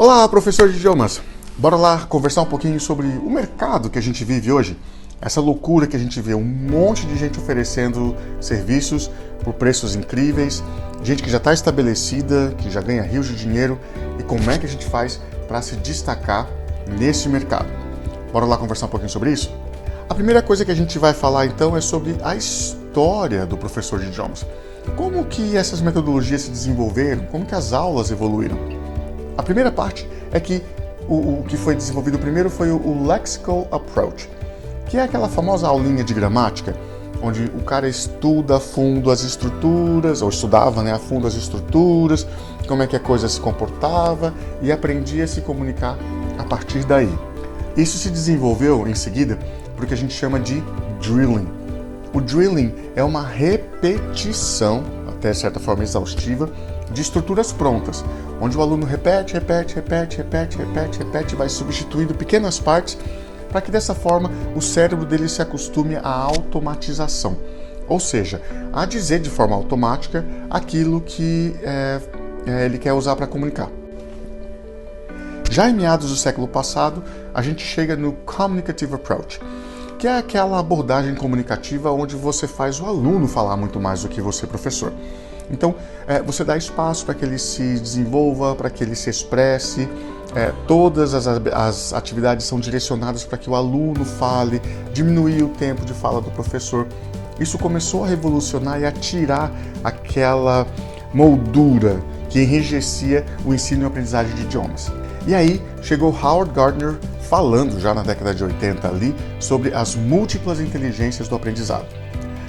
Olá, professor de idiomas! Bora lá conversar um pouquinho sobre o mercado que a gente vive hoje. Essa loucura que a gente vê, um monte de gente oferecendo serviços por preços incríveis, gente que já está estabelecida, que já ganha rios de dinheiro, e como é que a gente faz para se destacar nesse mercado. Bora lá conversar um pouquinho sobre isso? A primeira coisa que a gente vai falar então é sobre a história do professor de idiomas. Como que essas metodologias se desenvolveram, como que as aulas evoluíram. A primeira parte é que o que foi desenvolvido primeiro foi o Lexical Approach, que é aquela famosa aulinha de gramática, onde o cara estuda a fundo as estruturas, ou estudava a fundo as estruturas, como é que a coisa se comportava e aprendia a se comunicar a partir daí. Isso se desenvolveu em seguida para o que a gente chama de drilling. O drilling é uma repetição, até certa forma exaustiva, de estruturas prontas, onde o aluno repete, vai substituindo pequenas partes para que dessa forma o cérebro dele se acostume à automatização, ou seja, a dizer de forma automática aquilo que ele quer usar para comunicar. Já em meados do século passado, a gente chega no Communicative Approach, que é aquela abordagem comunicativa onde você faz o aluno falar muito mais do que você, professor. Então, você dá espaço para que ele se desenvolva, para que ele se expresse, todas as atividades são direcionadas para que o aluno fale, diminuir o tempo de fala do professor. Isso começou a revolucionar e a tirar aquela moldura que enrijecia o ensino e a aprendizagem de idiomas. E aí chegou Howard Gardner falando já na década de 80 ali sobre as múltiplas inteligências do aprendizado.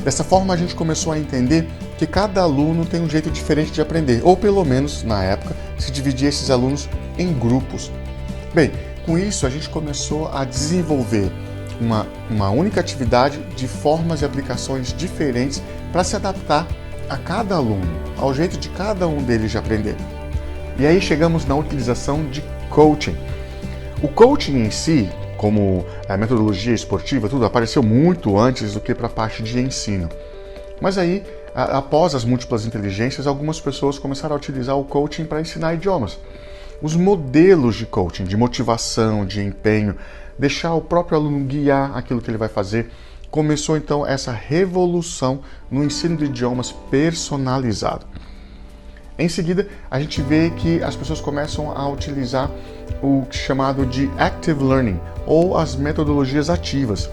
Dessa forma a gente começou a entender que cada aluno tem um jeito diferente de aprender, ou pelo menos, na época, se dividia esses alunos em grupos. Bem, com isso a gente começou a desenvolver uma única atividade de formas e aplicações diferentes para se adaptar a cada aluno, ao jeito de cada um deles de aprender. E aí chegamos na utilização de coaching. O coaching em si, como a metodologia esportiva, tudo apareceu muito antes do que para a parte de ensino. Mas aí, após as múltiplas inteligências, algumas pessoas começaram a utilizar o coaching para ensinar idiomas. Os modelos de coaching, de motivação, de empenho, deixar o próprio aluno guiar aquilo que ele vai fazer, começou então essa revolução no ensino de idiomas personalizado. Em seguida, a gente vê que as pessoas começam a utilizar o chamado de Active Learning, ou as metodologias ativas.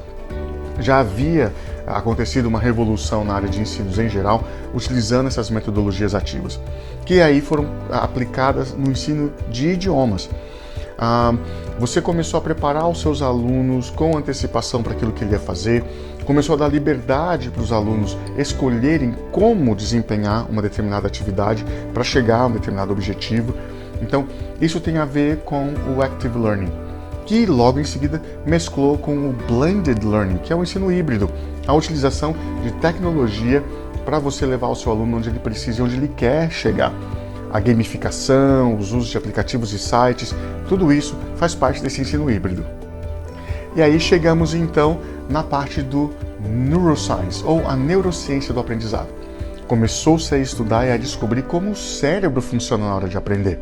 Já havia acontecido uma revolução na área de ensinos em geral, utilizando essas metodologias ativas, que aí foram aplicadas no ensino de idiomas. Você começou a preparar os seus alunos com antecipação para aquilo que ele ia fazer, começou a dar liberdade para os alunos escolherem como desempenhar uma determinada atividade para chegar a um determinado objetivo. Então, isso tem a ver com o Active Learning, que logo em seguida mesclou com o Blended Learning, que é o ensino híbrido, a utilização de tecnologia para você levar o seu aluno onde ele precisa e onde ele quer chegar. A gamificação, os usos de aplicativos e sites, tudo isso faz parte desse ensino híbrido. E aí chegamos então na parte do Neuroscience, ou a neurociência do aprendizado. Começou-se a estudar e a descobrir como o cérebro funciona na hora de aprender.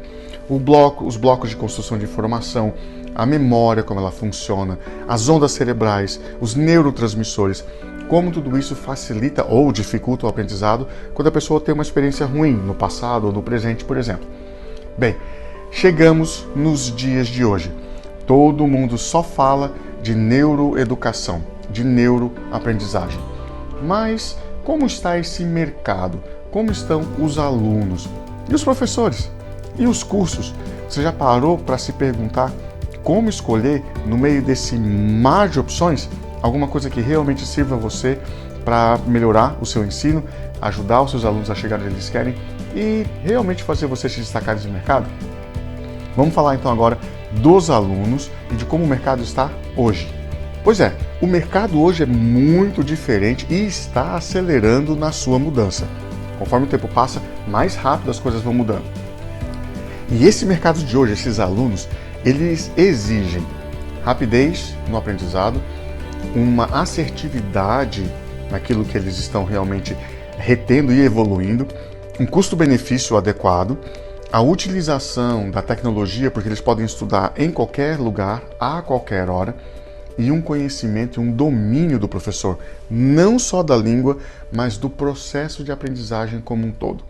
Os blocos de construção de informação, a memória, como ela funciona, as ondas cerebrais, os neurotransmissores, como tudo isso facilita ou dificulta o aprendizado quando a pessoa tem uma experiência ruim no passado ou no presente, por exemplo. Bem, chegamos nos dias de hoje. Todo mundo só fala de neuroeducação, de neuroaprendizagem. Mas como está esse mercado? Como estão os alunos? E os professores? E os cursos? Você já parou para se perguntar como escolher, no meio desse mar de opções, alguma coisa que realmente sirva a você para melhorar o seu ensino, ajudar os seus alunos a chegar onde eles querem e realmente fazer você se destacar nesse mercado? Vamos falar então agora dos alunos e de como o mercado está hoje. Pois é, o mercado hoje é muito diferente e está acelerando na sua mudança. Conforme o tempo passa, mais rápido as coisas vão mudando. E esse mercado de hoje, esses alunos, eles exigem rapidez no aprendizado, uma assertividade naquilo que eles estão realmente retendo e evoluindo, um custo-benefício adequado, a utilização da tecnologia, porque eles podem estudar em qualquer lugar, a qualquer hora, e um conhecimento e um domínio do professor, não só da língua, mas do processo de aprendizagem como um todo.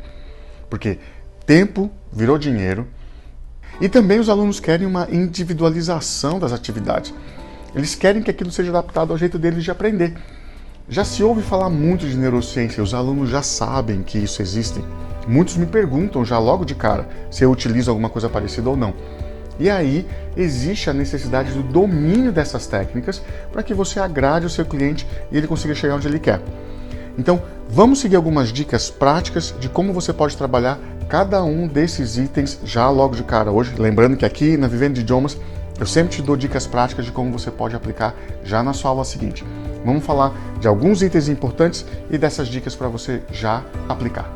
Porque tempo virou dinheiro e também os alunos querem uma individualização das atividades. Eles querem que aquilo seja adaptado ao jeito deles de aprender. Já se ouve falar muito de neurociência, os alunos já sabem que isso existe. Muitos me perguntam já logo de cara se eu utilizo alguma coisa parecida ou não. E aí existe a necessidade do domínio dessas técnicas para que você agrade o seu cliente e ele consiga chegar onde ele quer. Então, vamos seguir algumas dicas práticas de como você pode trabalhar cada um desses itens já logo de cara hoje. Lembrando que aqui na Vivendo de Idiomas eu sempre te dou dicas práticas de como você pode aplicar já na sua aula seguinte. Vamos falar de alguns itens importantes e dessas dicas para você já aplicar.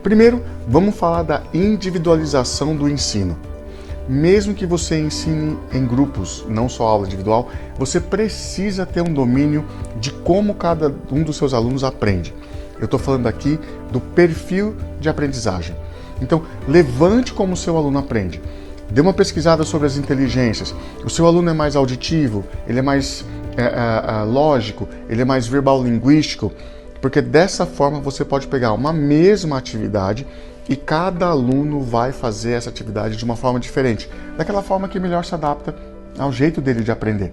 Primeiro, vamos falar da individualização do ensino. Mesmo que você ensine em grupos, não só aula individual, você precisa ter um domínio de como cada um dos seus alunos aprende. Eu estou falando aqui do perfil de aprendizagem. Então, levante como o seu aluno aprende. Dê uma pesquisada sobre as inteligências. O seu aluno é mais auditivo, ele é mais lógico, ele é mais verbal-linguístico, porque dessa forma você pode pegar uma mesma atividade e cada aluno vai fazer essa atividade de uma forma diferente, daquela forma que melhor se adapta ao jeito dele de aprender.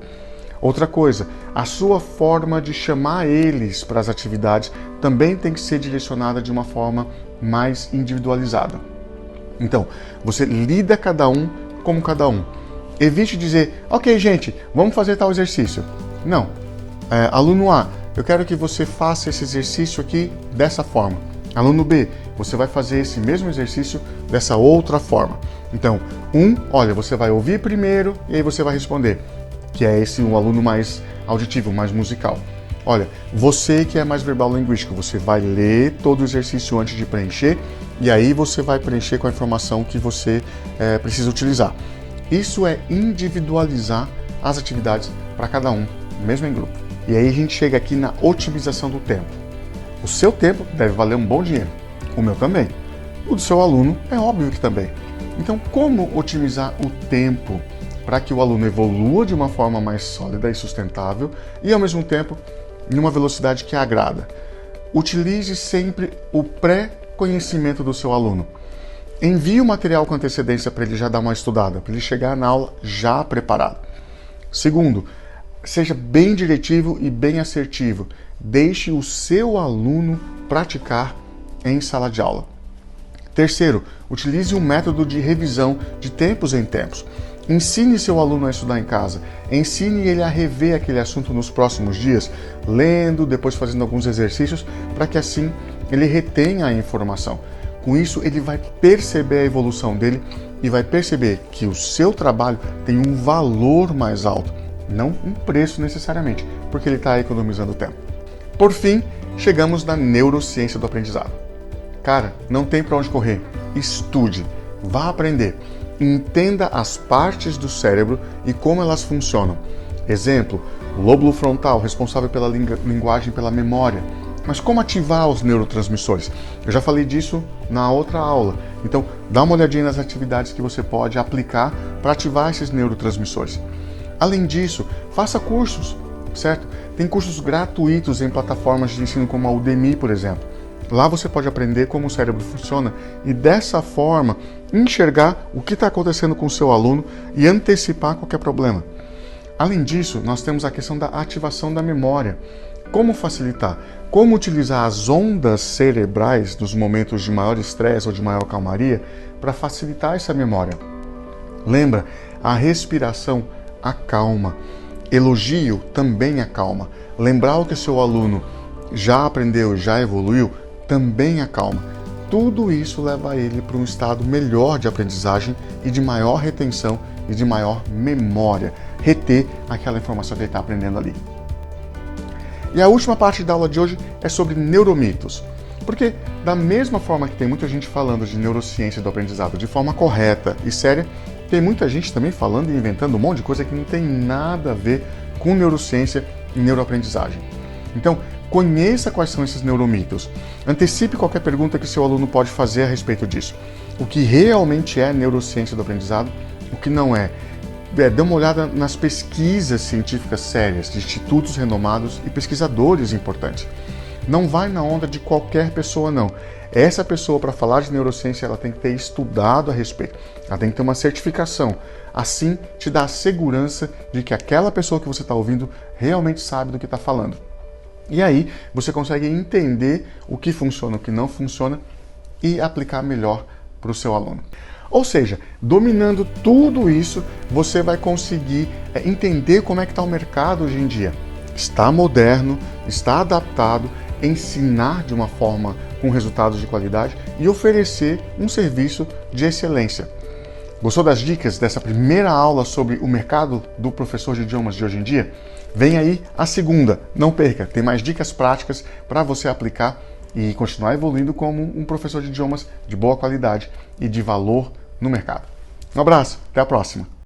Outra coisa, a sua forma de chamar eles para as atividades também tem que ser direcionada de uma forma mais individualizada. Então, você lida cada um como cada um. Evite dizer, ok gente, vamos fazer tal exercício. Não. Aluno A, eu quero que você faça esse exercício aqui dessa forma. Aluno B, você vai fazer esse mesmo exercício dessa outra forma. Então, olha, você vai ouvir primeiro e aí você vai responder, que é esse um aluno mais auditivo, mais musical. Olha, você que é mais verbal-linguístico, você vai ler todo o exercício antes de preencher e aí você vai preencher com a informação que você precisa utilizar. Isso é individualizar as atividades para cada um, mesmo em grupo. E aí a gente chega aqui na otimização do tempo. O seu tempo deve valer um bom dinheiro, o meu também. O do seu aluno é óbvio que também. Então, como otimizar o tempo para que o aluno evolua de uma forma mais sólida e sustentável e, ao mesmo tempo, em uma velocidade que agrada? Utilize sempre o pré-conhecimento do seu aluno. Envie o material com antecedência para ele já dar uma estudada, para ele chegar na aula já preparado. Segundo, seja bem diretivo e bem assertivo. Deixe o seu aluno praticar em sala de aula. Terceiro, utilize um método de revisão de tempos em tempos. Ensine seu aluno a estudar em casa. Ensine ele a rever aquele assunto nos próximos dias, lendo, depois fazendo alguns exercícios, para que assim ele retenha a informação. Com isso, ele vai perceber a evolução dele e vai perceber que o seu trabalho tem um valor mais alto, não um preço necessariamente, porque ele está economizando tempo. Por fim, chegamos na neurociência do aprendizado. Cara, não tem para onde correr. Estude, vá aprender. Entenda as partes do cérebro e como elas funcionam. Exemplo, o lóbulo frontal, responsável pela linguagem, pela memória. Mas como ativar os neurotransmissores? Eu já falei disso na outra aula. Então, dá uma olhadinha nas atividades que você pode aplicar para ativar esses neurotransmissores. Além disso, faça cursos, certo? Tem cursos gratuitos em plataformas de ensino como a Udemy, por exemplo. Lá você pode aprender como o cérebro funciona e, dessa forma, enxergar o que está acontecendo com o seu aluno e antecipar qualquer problema. Além disso, nós temos a questão da ativação da memória. Como facilitar? Como utilizar as ondas cerebrais nos momentos de maior estresse ou de maior calmaria para facilitar essa memória? Lembra, a respiração acalma. Elogio também acalma. Lembrar o que seu aluno já aprendeu, já evoluiu, também acalma. Tudo isso leva ele para um estado melhor de aprendizagem e de maior retenção e de maior memória. Reter aquela informação que ele está aprendendo ali. E a última parte da aula de hoje é sobre neuromitos. Porque, da mesma forma que tem muita gente falando de neurociência do aprendizado de forma correta e séria, tem muita gente também falando e inventando um monte de coisa que não tem nada a ver com neurociência e neuroaprendizagem. Então, conheça quais são esses neuromitos. Antecipe qualquer pergunta que seu aluno pode fazer a respeito disso. O que realmente é neurociência do aprendizado, o que não é. Dê uma olhada nas pesquisas científicas sérias, de institutos renomados e pesquisadores importantes. Não vai na onda de qualquer pessoa, não. Essa pessoa, para falar de neurociência, ela tem que ter estudado a respeito. Ela tem que ter uma certificação. Assim, te dá a segurança de que aquela pessoa que você está ouvindo realmente sabe do que está falando. E aí, você consegue entender o que funciona, o que não funciona e aplicar melhor para o seu aluno. Ou seja, dominando tudo isso, você vai conseguir entender como é que está o mercado hoje em dia. Está moderno, está adaptado, ensinar de uma forma com resultados de qualidade e oferecer um serviço de excelência. Gostou das dicas dessa primeira aula sobre o mercado do professor de idiomas de hoje em dia? Vem aí a segunda, não perca, tem mais dicas práticas para você aplicar e continuar evoluindo como um professor de idiomas de boa qualidade e de valor no mercado. Um abraço, até a próxima!